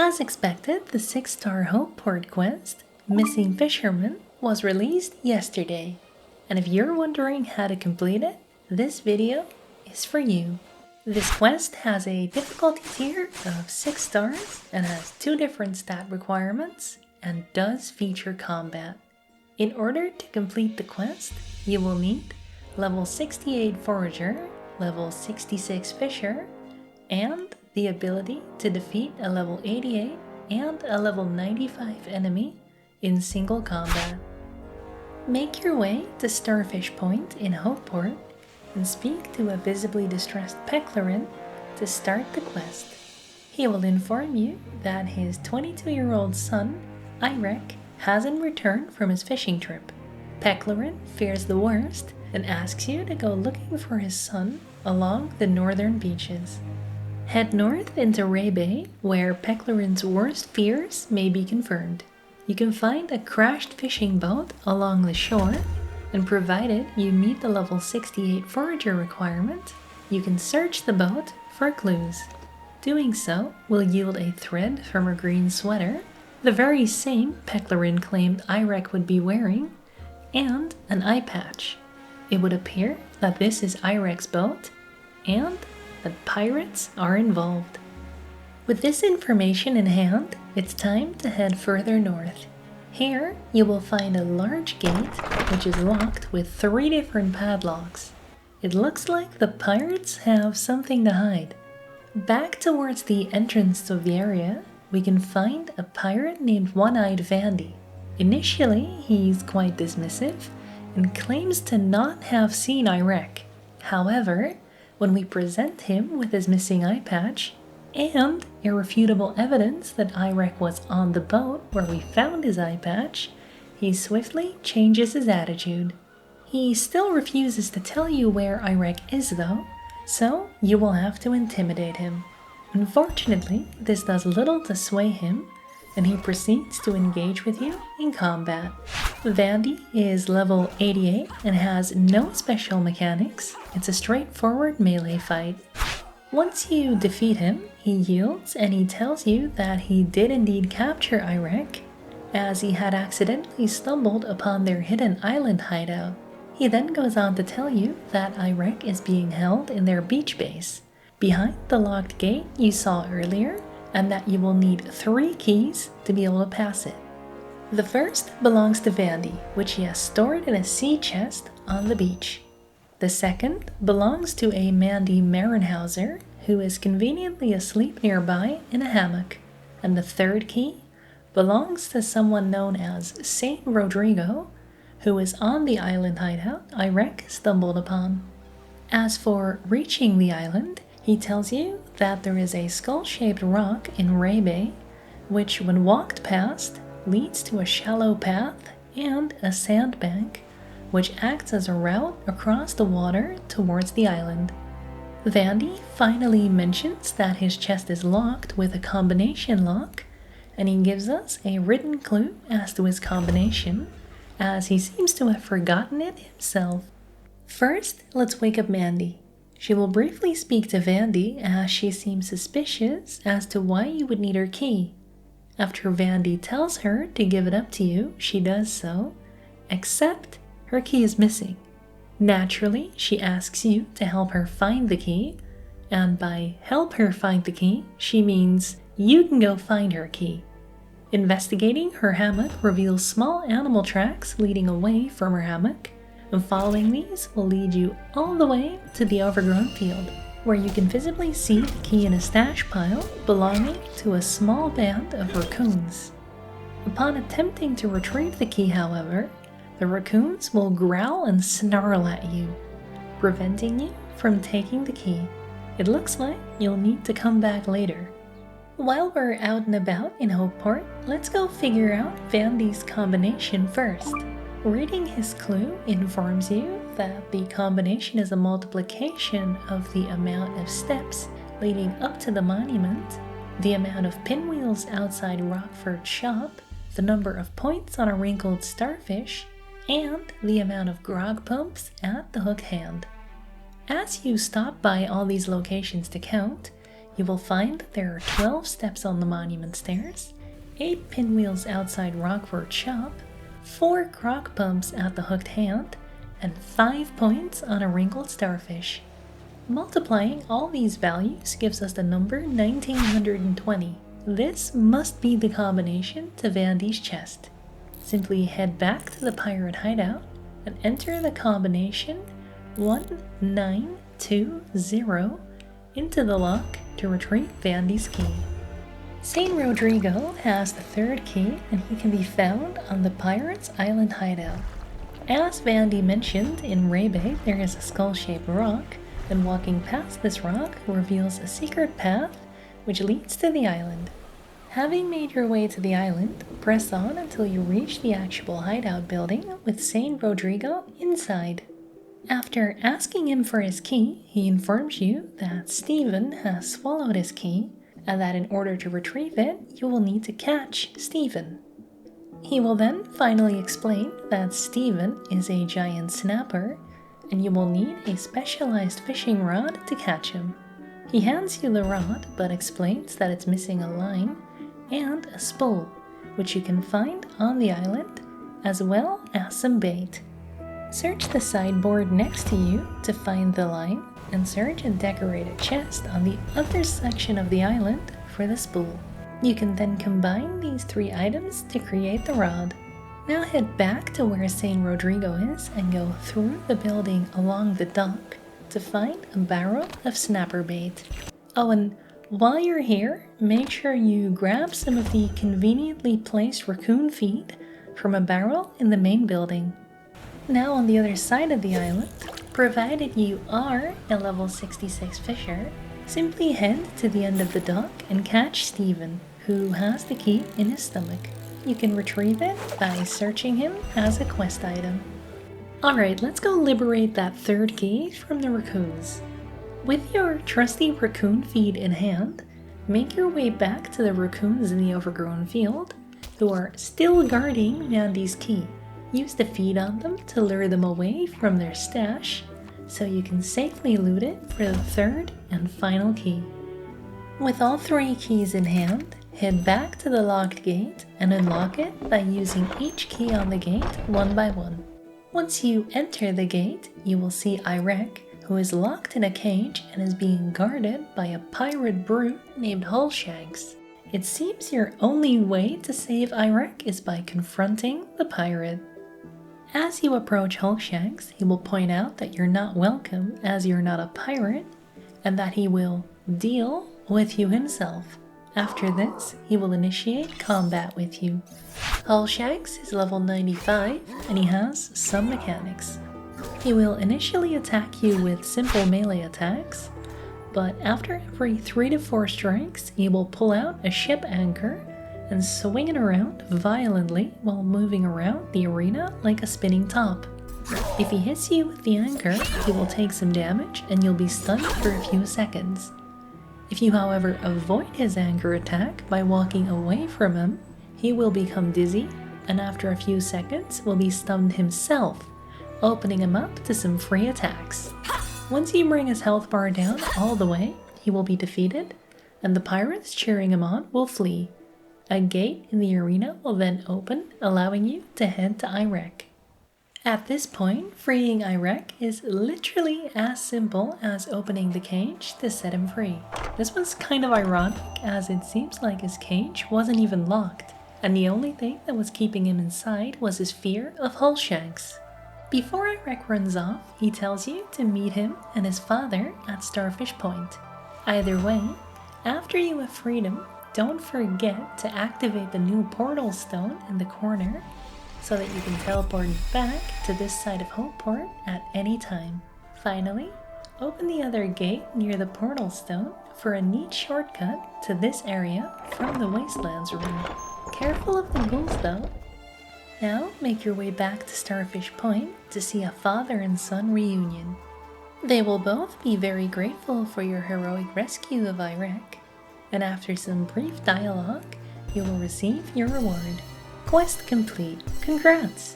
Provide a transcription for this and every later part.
As expected, the 6 Star Hopeport quest, Missing Fisherman, was released yesterday. And if you're wondering how to complete it, this video is for you. This quest has a difficulty tier of 6 stars and has 2 different stat requirements and does feature combat. In order to complete the quest, you will need level 68 Forager, level 66 Fisher, and the ability to defeat a level 88 and a level 95 enemy in single combat. Make your way to Starfish Point in Hopeport and speak to a visibly distressed Hankerin to start the quest. He will inform you that his 22-year-old son, Irec, hasn't returned from his fishing trip. Hankerin fears the worst and asks you to go looking for his son along the northern beaches. Head north into Ray Bay, where Hanklerin's worst fears may be confirmed. You can find a crashed fishing boat along the shore, and provided you meet the level 68 Forager requirement, you can search the boat for clues. Doing so will yield a thread from a green sweater, the very same Hankerin claimed Irec would be wearing, and an eye patch. It would appear that this is Irec's boat, and that pirates are involved. With this information in hand, it's time to head further north. Here, you will find a large gate which is locked with 3 different padlocks. It looks like the pirates have something to hide. Back towards the entrance of the area, we can find a pirate named One-Eyed Vandy. Initially, he's quite dismissive and claims to not have seen Irec. However, when we present him with his missing eye patch and irrefutable evidence that Irec was on the boat where we found his eye patch, he swiftly changes his attitude. He still refuses to tell you where Irec is though, so you will have to intimidate him. Unfortunately, this does little to sway him, and he proceeds to engage with you in combat. Vandy is level 88 and has no special mechanics. It's a straightforward melee fight. Once you defeat him, he yields and he tells you that he did indeed capture Irec, as he had accidentally stumbled upon their hidden island hideout. He then goes on to tell you that Irec is being held in their beach base, behind the locked gate you saw earlier, and that you will need 3 keys to be able to pass it. The first belongs to Vandy, which he has stored in a sea chest on the beach. The second belongs to a Mandy Marinhauser, who is conveniently asleep nearby in a hammock. And the third key belongs to someone known as Saint Rodrigo, who is on the island hideout Irec stumbled upon. As for reaching the island, he tells you that there is a skull-shaped rock in Ray Bay, which when walked past leads to a shallow path and a sandbank, which acts as a route across the water towards the island. Vandy finally mentions that his chest is locked with a combination lock, and he gives us a written clue as to his combination, as he seems to have forgotten it himself. First, let's wake up Mandy. She will briefly speak to Vandy as she seems suspicious as to why you would need her key. After Vandy tells her to give it up to you, she does so, except her key is missing. Naturally, she asks you to help her find the key, and by help her find the key, she means you can go find her key. Investigating her hammock reveals small animal tracks leading away from her hammock, and following these will lead you all the way to the overgrown field, where you can visibly see the key in a stash pile belonging to a small band of raccoons. Upon attempting to retrieve the key, however, the raccoons will growl and snarl at you, preventing you from taking the key. It looks like you'll need to come back later. While we're out and about in Hopeport, let's go figure out Vandy's combination first. Reading his clue informs you that the combination is a multiplication of the amount of steps leading up to the monument, the amount of pinwheels outside Rockford's shop, the number of points on a wrinkled starfish, and the amount of grog pumps at the hook hand. As you stop by all these locations to count, you will find that there are 12 steps on the monument stairs, 8 pinwheels outside Rockford Shop, 4 croc pumps at the Hooked Hand, and 5 points on a wrinkled starfish. Multiplying all these values gives us the number 1920. This must be the combination to Vandy's chest. Simply head back to the pirate hideout and enter the combination 1920 into the lock to retrieve Vandy's key. Saint Rodrigo has the 3rd key and he can be found on the Pirates Island hideout. As Vandy mentioned, in Rebe there is a skull-shaped rock, and walking past this rock reveals a secret path which leads to the island. Having made your way to the island, press on until you reach the actual hideout building with Saint Rodrigo inside. After asking him for his key, he informs you that Steven has swallowed his key and that in order to retrieve it, you will need to catch Steven. He will then finally explain that Steven is a giant snapper and you will need a specialized fishing rod to catch him. He hands you the rod but explains that it's missing a line and a spool, which you can find on the island, as well as some bait. Search the sideboard next to you to find the line, and search a decorated chest on the other section of the island for the spool. You can then combine these 3 items to create the rod. Now head back to where Saint Rodrigo is and go through the building along the dock to find a barrel of snapper bait. Oh, and while you're here, make sure you grab some of the conveniently placed raccoon feed from a barrel in the main building. Now on the other side of the island, provided you are a level 66 fisher, simply head to the end of the dock and catch Steven, who has the key in his stomach. You can retrieve it by searching him as a quest item. Alright, let's go liberate that 3rd key from the raccoons. With your trusty raccoon feed in hand, make your way back to the raccoons in the overgrown field, who are still guarding Mandy's key. Use the feed on them to lure them away from their stash, so you can safely loot it for the 3rd and final key. With all 3 keys in hand, head back to the locked gate and unlock it by using each key on the gate one by one. Once you enter the gate, you will see Irec, who is locked in a cage and is being guarded by a pirate brute named Hullshanks. It seems your only way to save Irec is by confronting the pirate. As you approach Hullshanks, he will point out that you're not welcome as you're not a pirate, and that he will deal with you himself. After this, he will initiate combat with you. Hullshanks is level 95, and he has some mechanics. He will initially attack you with simple melee attacks, but after every 3 to 4 strikes, he will pull out a ship anchor and swing it around violently while moving around the arena like a spinning top. If he hits you with the anchor, he will take some damage and you'll be stunned for a few seconds. If you, however, avoid his anchor attack by walking away from him, he will become dizzy and after a few seconds will be stunned himself, opening him up to some free attacks. Once you bring his health bar down all the way, he will be defeated, and the pirates cheering him on will flee. A gate in the arena will then open, allowing you to head to Irec. At this point, freeing Irec is literally as simple as opening the cage to set him free. This was kind of ironic, as it seems like his cage wasn't even locked, and the only thing that was keeping him inside was his fear of Hullshanks. Before Irec runs off, he tells you to meet him and his father at Starfish Point. Either way, after you have freed him, don't forget to activate the new portal stone in the corner so that you can teleport back to this side of Hopeport at any time. Finally, open the other gate near the portal stone for a neat shortcut to this area from the Wastelands room. Careful of the ghouls though. Now make your way back to Starfish Point to see a father and son reunion. They will both be very grateful for your heroic rescue of Irec, and after some brief dialogue, you will receive your reward. Quest complete. Congrats!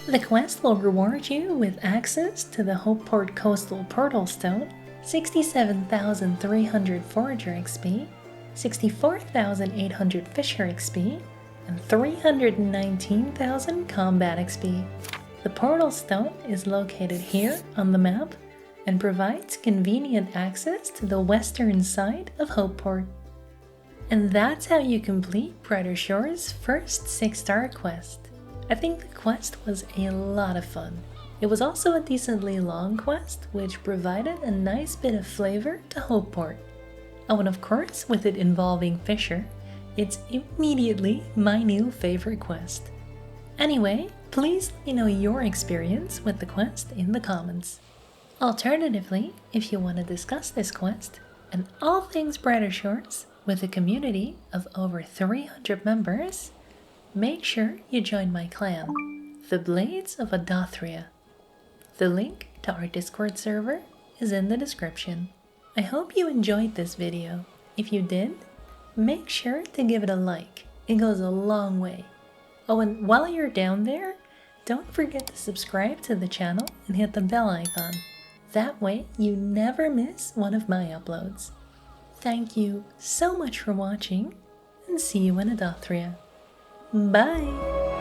The quest will reward you with access to the Hopeport Coastal Portal Stone, 67,300 Forager XP, 64,800 Fisher XP, and 319,000 Combat XP. The Portal Stone is located here on the map and provides convenient access to the western side of Hopeport. And that's how you complete Brighter Shore's first 6-star quest. I think the quest was a lot of fun. It was also a decently long quest, which provided a nice bit of flavor to Hopeport. Oh, and of course, with it involving Fisher, it's immediately my new favorite quest. Anyway, please let me know your experience with the quest in the comments. Alternatively, if you want to discuss this quest and all things Brighter Shores with a community of over 300 members, make sure you join my clan, the Blades of Adothria. The link to our Discord server is in the description. I hope you enjoyed this video. If you did, make sure to give it a like. It goes a long way. Oh, and while you're down there, don't forget to subscribe to the channel and hit the bell icon. That way you never miss one of my uploads. Thank you so much for watching, and see you in Adothria. Bye!